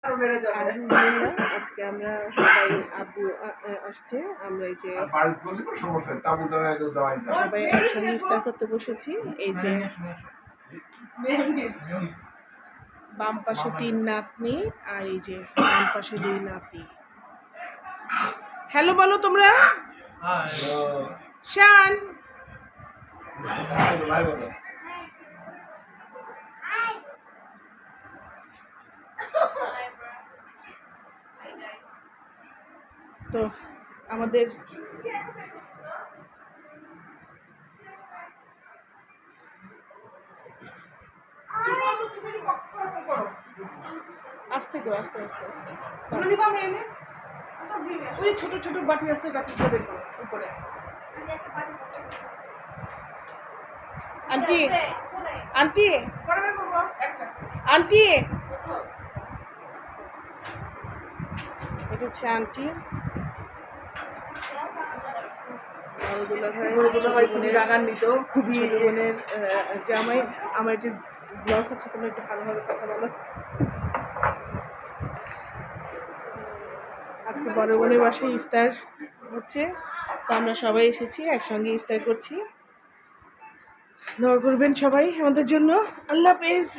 আলহামদুলিল্লাহ আজকে আমরা সবাই আব্বু আসছে, আমরা এই যে সবাই একসঙ্গে ইফতার করতে বসেছি। এই যে বাম পাশে 3 নাতনি আর এই যে ডান পাশে 2 নাতি। হ্যালো বলো তোমরা। শান তো আমাদের আস্তে করো, আস্তে আস্তে আস্তে। ওই ছোট ছোট বাটি আছে, বাটি করে বের করো উপরে। আন্টি আন্টি আন্টি এটা হচ্ছে আন্টি খুবই বোনের জামাই। আমার একটু ব্লগ হচ্ছে, তোমরা একটু ভালোভাবে কথা বলো। আজকে বড় বোনের বাসায় ইফতার হচ্ছে, তো আমরা সবাই এসেছি, একসঙ্গে ইফতার করছি। দোয়া করবেন সবাই আমাদের জন্য। আল্লাহ হাফেজ।